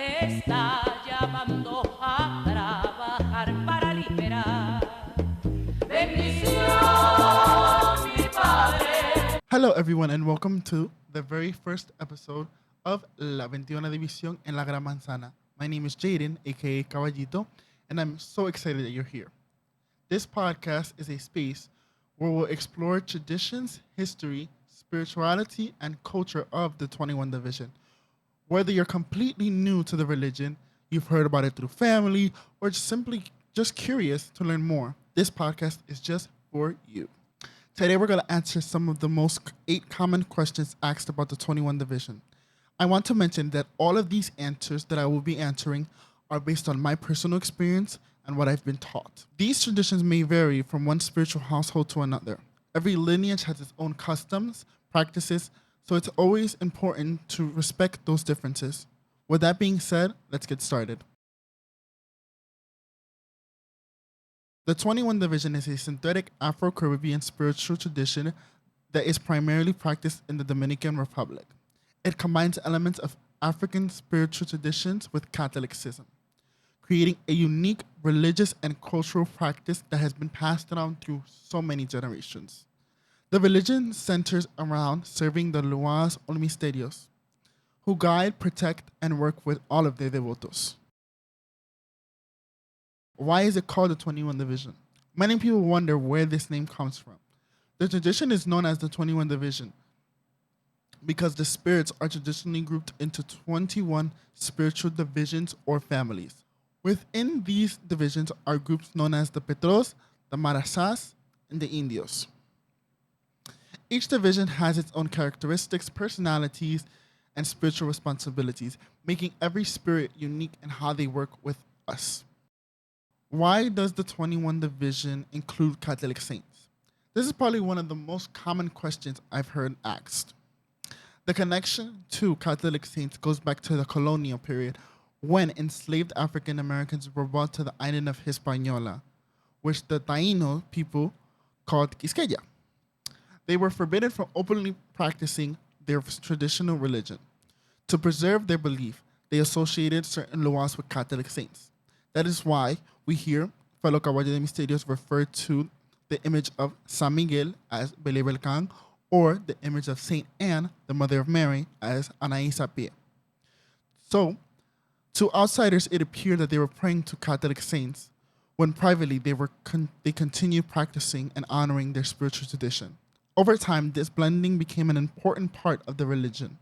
está llamando a trabajar para liberar. Bendición, mi Padre. Hello, everyone, and welcome to the very first episode of La 21 División en la Gran Manzana. My name is Jaden, aka Caballito, and I'm so excited that you're here. This podcast is a space where we'll explore traditions, history, spirituality, and culture of the 21 Division. Whether you're completely new to the religion, you've heard about it through family, or simply just curious to learn more, this podcast is just for you. Today, we're going to answer some of the most 8 common questions asked about the 21 Division. I want to mention that all of these answers that I will be answering are based on my personal experience and what I've been taught. These traditions may vary from one spiritual household to another. Every lineage has its own customs, practices, so it's always important to respect those differences. With that being said, let's get started. The 21 Division is a synthetic Afro-Caribbean spiritual tradition that is primarily practiced in the Dominican Republic. It combines elements of African spiritual traditions with Catholicism, creating a unique religious and cultural practice that has been passed down through so many generations. The religion centers around serving the Loas or Misterios, who guide, protect, and work with all of their devotos. Why is it called the 21 Division? Many people wonder where this name comes from. The tradition is known as the 21 Division because the spirits are traditionally grouped into 21 spiritual divisions or families. Within these divisions are groups known as the Petros, the Marasas, and the Indios. Each division has its own characteristics, personalities, and spiritual responsibilities, making every spirit unique in how they work with us. Why does the 21 Division include Catholic saints? This is probably one of the most common questions I've heard asked. The connection to Catholic saints goes back to the colonial period when enslaved African Americans were brought to the island of Hispaniola, which the Taino people called Quisqueya. They were forbidden from openly practicing their traditional religion. To preserve their belief, they associated certain Loas with Catholic saints. That is why we hear fellow Caballo de Misterios refer to the image of San Miguel as Bele Belcan or the image of Saint Anne, the Mother of Mary, as Anaïs Pie. So, to outsiders, it appeared that they were praying to Catholic saints, when privately they continued practicing and honoring their spiritual tradition. Over time, this blending became an important part of the religion.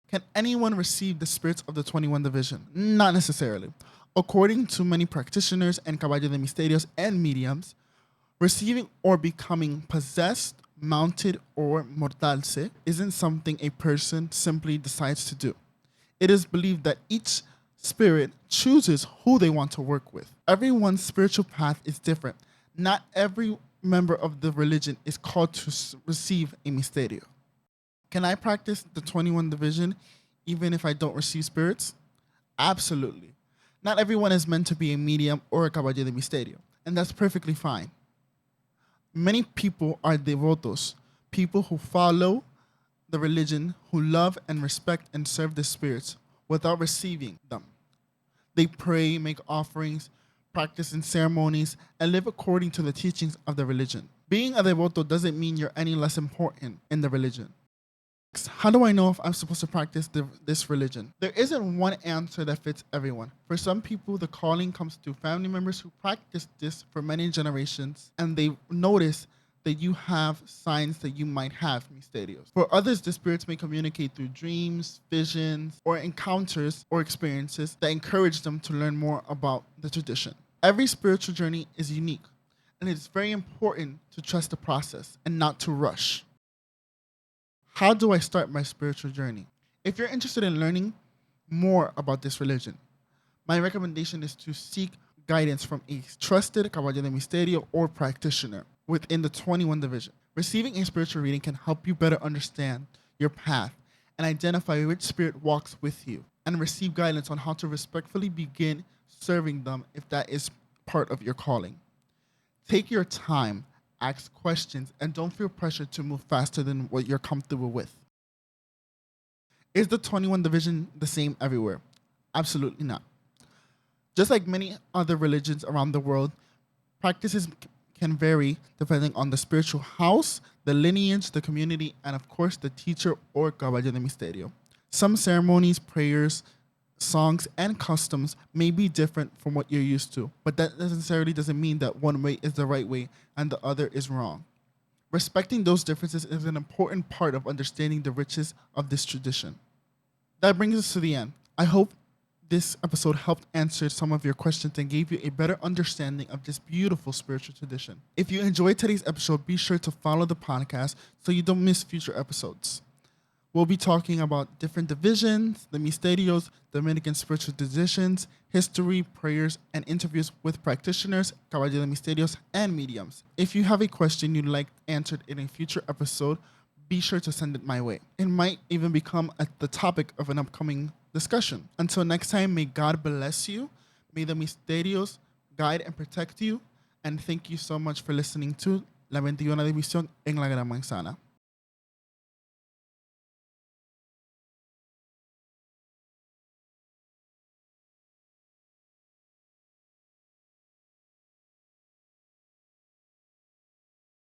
Can anyone receive the spirits of the 21 Division? Not necessarily. According to many practitioners and Caballo de Misterios and mediums, receiving or becoming possessed, mounted, or mortalse isn't something a person simply decides to do. It is believed that each spirit chooses who they want to work with. Everyone's spiritual path is different. Not every member of the religion is called to receive a misterio. Can I practice the 21 Division even if I don't receive spirits? Absolutely. Not everyone is meant to be a medium or a Caballo de Misterio, and that's perfectly fine. Many people are devotos, people who follow the religion, who love and respect and serve the spirits without receiving them. They pray, make offerings, practice in ceremonies, and live according to the teachings of the religion. Being a devoto doesn't mean you're any less important in the religion. How do I know if I'm supposed to practice this religion? There isn't one answer that fits everyone. For some people, the calling comes through family members who practiced this for many generations, and they notice that you have signs that you might have misterios. For others, the spirits may communicate through dreams, visions, or encounters or experiences that encourage them to learn more about the tradition. Every spiritual journey is unique, and it's very important to trust the process and not to rush. How do I start my spiritual journey? If you're interested in learning more about this religion, my recommendation is to seek guidance from a trusted Caballo de Misterio or practitioner within the 21 Division. Receiving a spiritual reading can help you better understand your path and identify which spirit walks with you, and receive guidance on how to respectfully begin serving them if that is part of your calling. Take your time, ask questions, and don't feel pressured to move faster than what you're comfortable with. Is the 21 Division the same everywhere? Absolutely not. Just like many other religions around the world, practices can vary depending on the spiritual house, the lineage, the community, and of course the teacher or caballo de misterio. Some ceremonies, prayers, songs, and customs may be different from what you're used to, but that necessarily doesn't mean that one way is the right way and the other is wrong. Respecting those differences is an important part of understanding the riches of this tradition. That brings us to the end. I hope this episode helped answer some of your questions and gave you a better understanding of this beautiful spiritual tradition. If you enjoyed today's episode, be sure to follow the podcast so you don't miss future episodes. We'll be talking about different divisions, the misterios, Dominican spiritual traditions, history, prayers, and interviews with practitioners, caballo de misterios, and mediums. If you have a question you'd like answered in a future episode, be sure to send it my way. It might even become the topic of an upcoming discussion. Until next time, may God bless you. May the misterios guide and protect you. And thank you so much for listening to La 21 División en la Gran Manzana.